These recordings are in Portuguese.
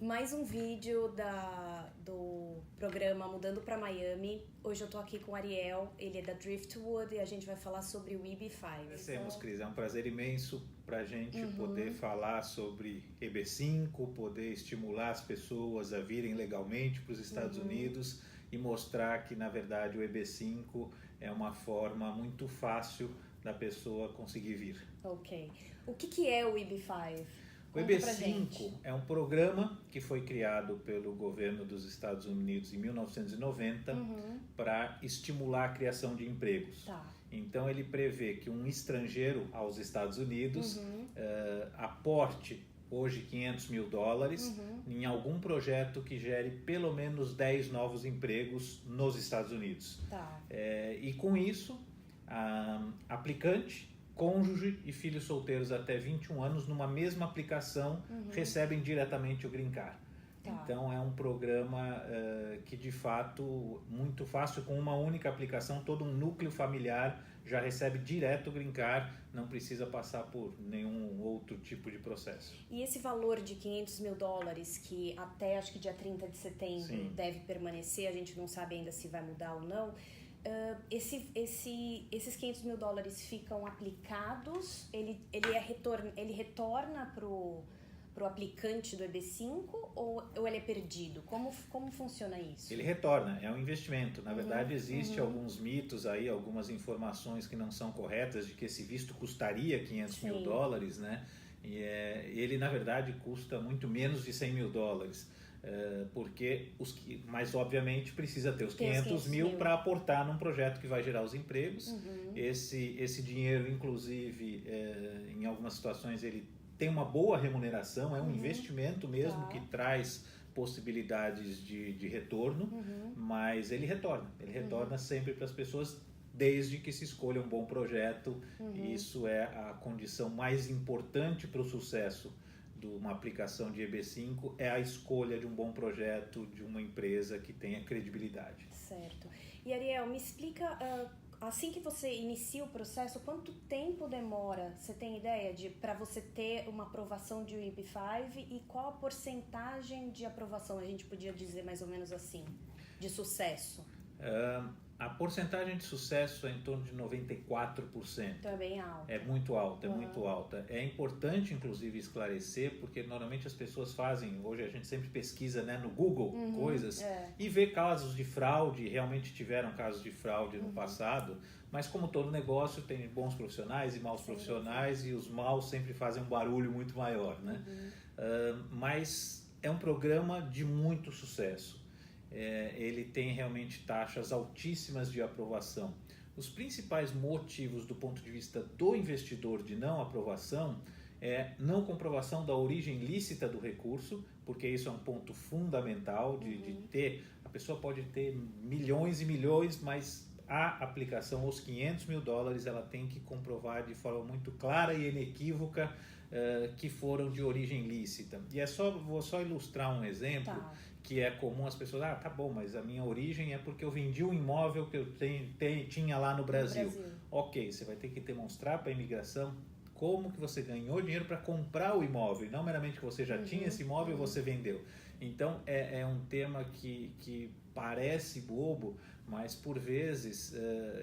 Mais um vídeo do programa Mudando para Miami. Hoje eu tô aqui com o Ariel, ele é da Driftwood e a gente vai falar sobre o EB5. Agradecemos, Cris, é um prazer imenso para a gente poder falar sobre EB5, poder estimular as pessoas a virem legalmente para os Estados Unidos e mostrar que, na verdade, o EB5 é uma forma muito fácil da pessoa conseguir vir. Ok. O que é o EB5? O EB5 é um programa que foi criado pelo governo dos Estados Unidos em 1990 para estimular a criação de empregos. Tá. Então ele prevê que um estrangeiro aos Estados Unidos aporte hoje $500 mil em algum projeto que gere pelo menos 10 novos empregos nos Estados Unidos. Tá. E com isso, aplicante, cônjuge e filhos solteiros até 21 anos numa mesma aplicação recebem diretamente o Green Card. Tá. Então é um programa que de fato muito fácil, com uma única aplicação, todo um núcleo familiar já recebe direto o Green Card, não precisa passar por nenhum outro tipo de processo. E esse valor de $500 mil, que até acho que dia 30 de setembro Sim. deve permanecer, a gente não sabe ainda se vai mudar ou não. Esses $500 mil ficam aplicados, ele retorna pro aplicante do EB5 ou ele é perdido? Como funciona isso? Ele retorna, é um investimento. Na verdade, existe alguns mitos aí, algumas informações que não são corretas de que esse visto custaria $500 mil, né? E ele, na verdade, custa muito menos de $100 mil. Porque mas obviamente precisa ter os 500 mil para aportar num projeto que vai gerar os empregos. Esse dinheiro, inclusive, em algumas situações ele tem uma boa remuneração, é um investimento mesmo que traz possibilidades de retorno, mas ele retorna sempre para as pessoas, desde que se escolha um bom projeto. Isso é a condição mais importante para o sucesso de uma aplicação de EB5, é a escolha de um bom projeto, de uma empresa que tenha credibilidade. Certo. E Ariel, me explica, assim que você inicia o processo, quanto tempo demora, você tem ideia, para você ter uma aprovação de EB5 e qual a porcentagem de aprovação, a gente podia dizer mais ou menos assim, de sucesso? A porcentagem de sucesso é em torno de 94%. Então é bem alta. É muito alta, é muito alta. É importante, inclusive, esclarecer, porque normalmente as pessoas fazem, hoje a gente sempre pesquisa, né, no Google coisas e vê casos de fraude, realmente tiveram casos de fraude no passado, mas como todo negócio tem bons profissionais e maus profissionais e os maus sempre fazem um barulho muito maior, né? Mas é um programa de muito sucesso. Ele tem realmente taxas altíssimas de aprovação. Os principais motivos do ponto de vista do investidor de não aprovação é não comprovação da origem lícita do recurso, porque isso é um ponto fundamental de ter. A pessoa pode ter milhões e milhões, mas a aplicação, os $500 mil, ela tem que comprovar de forma muito clara e inequívoca que foram de origem lícita. E vou só ilustrar um exemplo que é comum as pessoas, tá bom, mas a minha origem é porque eu vendi um imóvel que eu tinha lá no Brasil. Ok, você vai ter que demonstrar para a imigração como que você ganhou dinheiro para comprar o imóvel, e não meramente que você já tinha esse imóvel e você vendeu. Então é um tema que parece bobo, mas por vezes,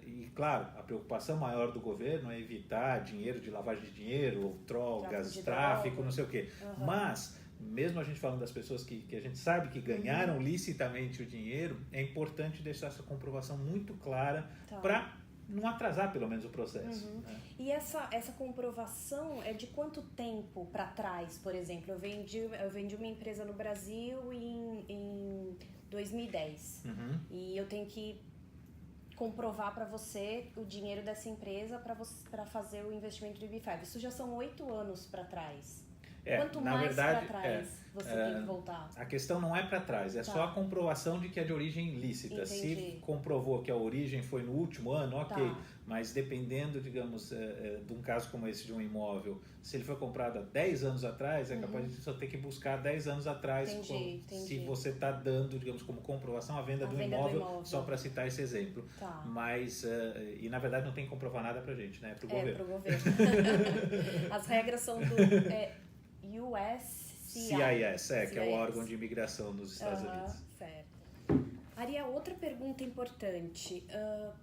e claro, a preocupação maior do governo é evitar dinheiro de lavagem de dinheiro, ou drogas, tráfico, não sei o quê. Mas mesmo a gente falando das pessoas que a gente sabe que ganharam licitamente o dinheiro, é importante deixar essa comprovação muito clara para não atrasar pelo menos o processo. Né? E essa comprovação é de quanto tempo para trás? Por exemplo, eu vendi uma empresa no Brasil em 2010 e eu tenho que comprovar para você o dinheiro dessa empresa para fazer o investimento do EB5. Isso já são 8 anos para trás. Quanto mais para trás você tem que voltar? A questão não é para trás, é só a comprovação de que é de origem lícita. Entendi. Se comprovou que a origem foi no último ano, ok. Mas dependendo, digamos, de um caso como esse de um imóvel, se ele foi comprado há 10 anos atrás, é capaz de você ter que buscar 10 anos atrás. Entendi. Se você está dando, digamos, como comprovação a venda do imóvel, só para citar esse exemplo. Mas, e na verdade não tem que comprovar nada para a gente, né? É para o governo. As regras são do US CIS, que é o órgão de imigração nos Estados Unidos. Certo. Ariel, outra pergunta importante.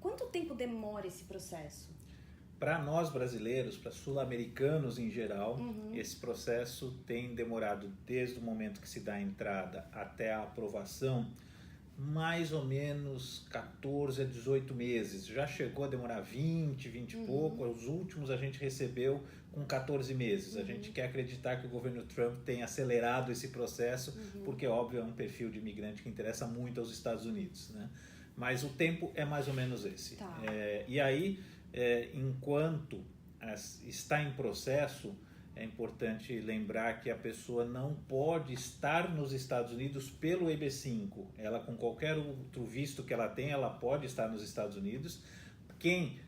Quanto tempo demora esse processo? Para nós brasileiros, para sul-americanos em geral, esse processo tem demorado desde o momento que se dá a entrada até a aprovação, mais ou menos 14 a 18 meses. Já chegou a demorar 20 e pouco. Os últimos a gente recebeu com 14 meses. A gente quer acreditar que o governo Trump tem acelerado esse processo, porque, óbvio, é um perfil de imigrante que interessa muito aos Estados Unidos, né? Mas o tempo é mais ou menos esse. Tá. E aí, enquanto está em processo, é importante lembrar que a pessoa não pode estar nos Estados Unidos pelo EB5. Ela, com qualquer outro visto que ela tem, ela pode estar nos Estados Unidos. Quem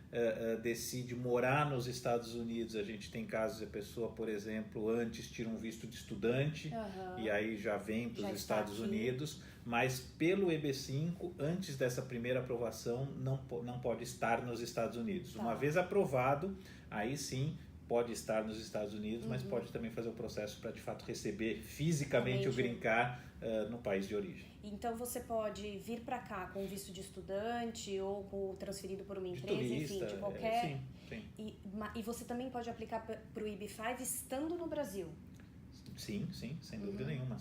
decide morar nos Estados Unidos, a gente tem casos de a pessoa, por exemplo, antes tira um visto de estudante e aí já vem para os Estados Unidos, mas pelo EB5, antes dessa primeira aprovação, não pode estar nos Estados Unidos. Uma vez aprovado, aí sim pode estar nos Estados Unidos, mas pode também fazer o processo para de fato receber fisicamente o green card no país de origem. Então você pode vir para cá com visto de estudante ou transferido por uma empresa, turista, enfim, de qualquer. Sim. E você também pode aplicar para o EB5 estando no Brasil. Sim, sem dúvida nenhuma,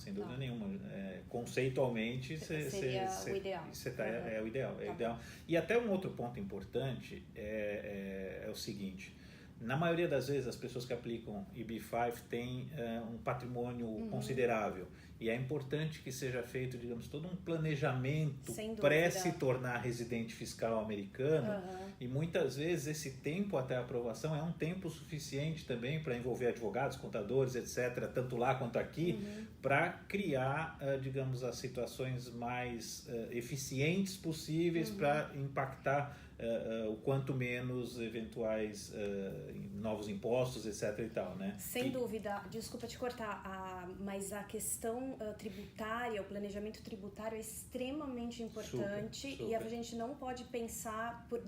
conceitualmente seria o ideal. É o ideal, ideal. E até um outro ponto importante é o seguinte: na maioria das vezes as pessoas que aplicam EB5 têm um patrimônio considerável, e é importante que seja feito, digamos, todo um planejamento pré-se tornar residente fiscal americano, e muitas vezes esse tempo até a aprovação é um tempo suficiente também para envolver advogados, contadores, etc., tanto lá quanto aqui, para criar, digamos, as situações mais eficientes possíveis para impactar o quanto menos eventuais novos impostos, etc. e tal, né? Sem dúvida. Desculpa te cortar, mas a questão tributária, o planejamento tributário é extremamente importante. Super. E a gente não pode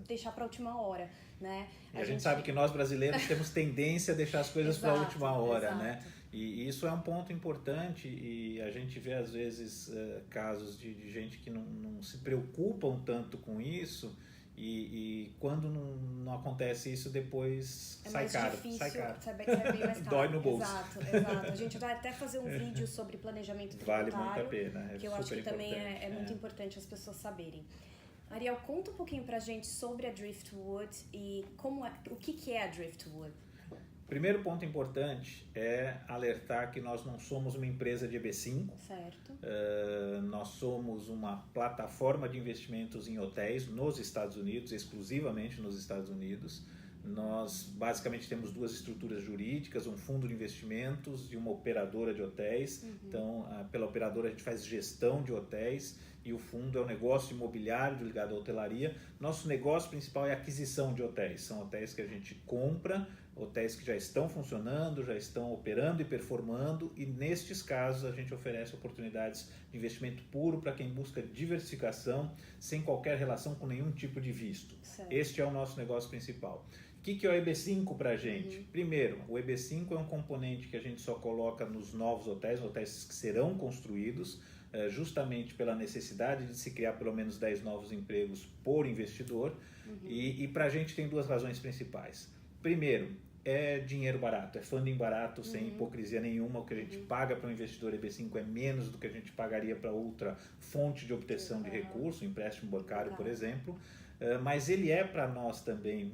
deixar para a última hora, né? A gente sabe que nós brasileiros temos tendência a deixar as coisas para a última hora, né? E isso é um ponto importante, e a gente vê às vezes casos de gente que não se preocupam tanto com isso. E quando não acontece isso, depois sai caro. Sai bem mais caro. Dói no bolso. Exato. A gente vai até fazer um vídeo sobre planejamento tributário. Vale muito a pena. Que eu acho que também é muito importante as pessoas saberem. Ariel, conta um pouquinho pra gente sobre a Driftwood e o que é a Driftwood. Primeiro ponto importante é alertar que nós não somos uma empresa de EB5. Certo. Nós somos uma plataforma de investimentos em hotéis nos Estados Unidos, exclusivamente nos Estados Unidos. Nós basicamente temos duas estruturas jurídicas, um fundo de investimentos e uma operadora de hotéis. Então, pela operadora a gente faz gestão de hotéis e o fundo é um negócio imobiliário ligado à hotelaria. Nosso negócio principal é a aquisição de hotéis. São hotéis que a gente compra, hotéis que já estão funcionando, já estão operando e performando, e nestes casos a gente oferece oportunidades de investimento puro para quem busca diversificação sem qualquer relação com nenhum tipo de visto. Certo. Este é o nosso negócio principal. O que é o EB5 para a gente? Primeiro, o EB5 é um componente que a gente só coloca nos novos hotéis que serão construídos, justamente pela necessidade de se criar pelo menos 10 novos empregos por investidor, e para a gente tem duas razões principais. Primeiro, é dinheiro barato, é funding barato, sem hipocrisia nenhuma. O que a gente paga para um investidor EB5 é menos do que a gente pagaria para outra fonte de obtenção de recurso, empréstimo bancário, por exemplo. Mas ele é para nós também,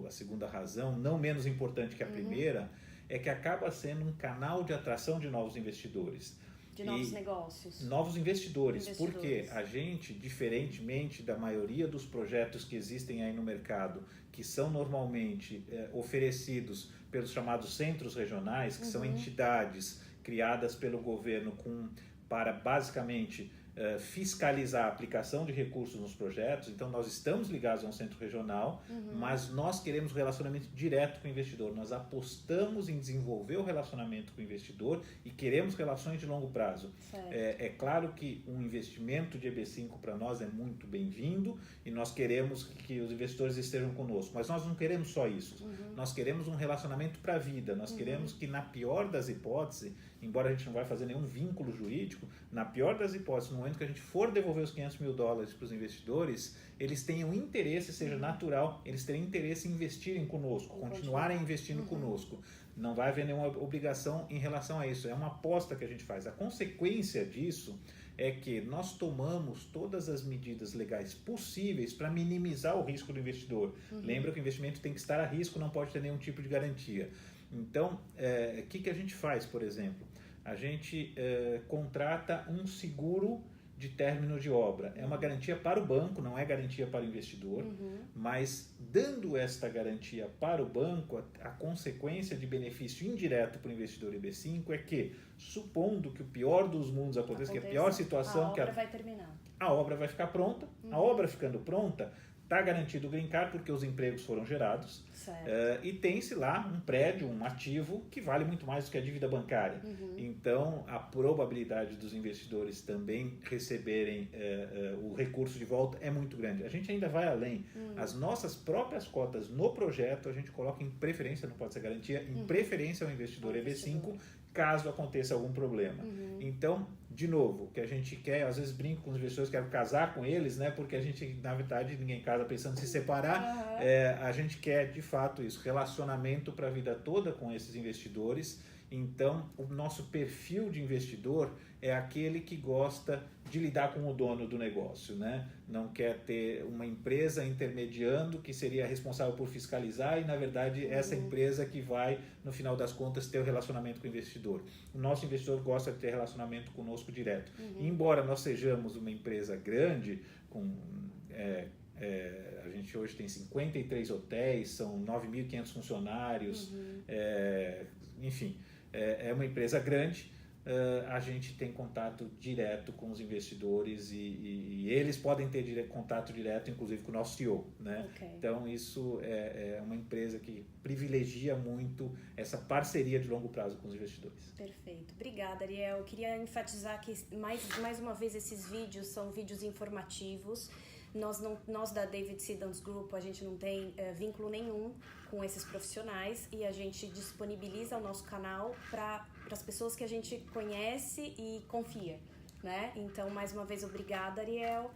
a segunda razão, não menos importante que a primeira, é que acaba sendo um canal de atração de novos investidores. De novos negócios. Novos investidores, porque a gente, diferentemente da maioria dos projetos que existem aí no mercado, que são normalmente oferecidos pelos chamados centros regionais, que são entidades criadas pelo governo para basicamente fiscalizar a aplicação de recursos nos projetos. Então nós estamos ligados a um centro regional, mas nós queremos relacionamento direto com o investidor. Nós apostamos em desenvolver o relacionamento com o investidor e queremos relações de longo prazo. É claro que um investimento de EB5 para nós é muito bem-vindo e nós queremos que os investidores estejam conosco, mas nós não queremos só isso. Nós queremos um relacionamento para a vida. Nós queremos que, na pior das hipóteses, embora a gente não vai fazer nenhum vínculo jurídico, na pior das hipóteses, no momento que a gente for devolver os $500 mil para os investidores, eles tenham interesse, seja natural, eles terem interesse em investirem conosco, continuarem investindo conosco. Não vai haver nenhuma obrigação em relação a isso, é uma aposta que a gente faz. A consequência disso é que nós tomamos todas as medidas legais possíveis para minimizar o risco do investidor. Lembra que o investimento tem que estar a risco, não pode ter nenhum tipo de garantia. Então, o que a gente faz, por exemplo? A gente contrata um seguro de término de obra. É uma garantia para o banco, não é garantia para o investidor, mas dando esta garantia para o banco, a consequência de benefício indireto para o investidor EB5 é que, supondo que o pior dos mundos aconteça, que a pior situação... A obra vai terminar. A obra vai ficar pronta. A obra ficando pronta, está garantido o green card porque os empregos foram gerados e tem-se lá um prédio, um ativo que vale muito mais do que a dívida bancária. Então, a probabilidade dos investidores também receberem o recurso de volta é muito grande. A gente ainda vai além. As nossas próprias cotas no projeto, a gente coloca em preferência, não pode ser garantia, em preferência ao investidor EB5, caso aconteça algum problema. Então, de novo, o que a gente quer, às vezes brinco com os investidores, quero casar com eles, né? Porque a gente, na verdade, ninguém casa pensando em se separar. A gente quer, de fato, isso, relacionamento para a vida toda com esses investidores. Então, o nosso perfil de investidor é aquele que gosta de lidar com o dono do negócio, né? Não quer ter uma empresa intermediando que seria responsável por fiscalizar e, na verdade, essa empresa que vai, no final das contas, ter o relacionamento com o investidor. O nosso investidor gosta de ter relacionamento conosco direto. E, embora nós sejamos uma empresa grande, a gente hoje tem 53 hotéis, são 9.500 funcionários, enfim, é uma empresa grande. A gente tem contato direto com os investidores e eles podem ter contato direto, inclusive, com o nosso CEO, né? Então, isso é uma empresa que privilegia muito essa parceria de longo prazo com os investidores. Perfeito. Obrigada, Ariel. Eu queria enfatizar que, mais uma vez, esses vídeos são vídeos informativos. Nós da David Sidons Group, a gente não tem vínculo nenhum com esses profissionais e a gente disponibiliza o nosso canal para as pessoas que a gente conhece e confia, né? Então, mais uma vez, obrigada, Ariel,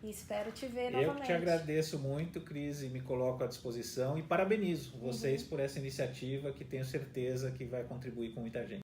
e espero te ver novamente. Eu te agradeço muito, Cris, e me coloco à disposição e parabenizo vocês por essa iniciativa que tenho certeza que vai contribuir com muita gente.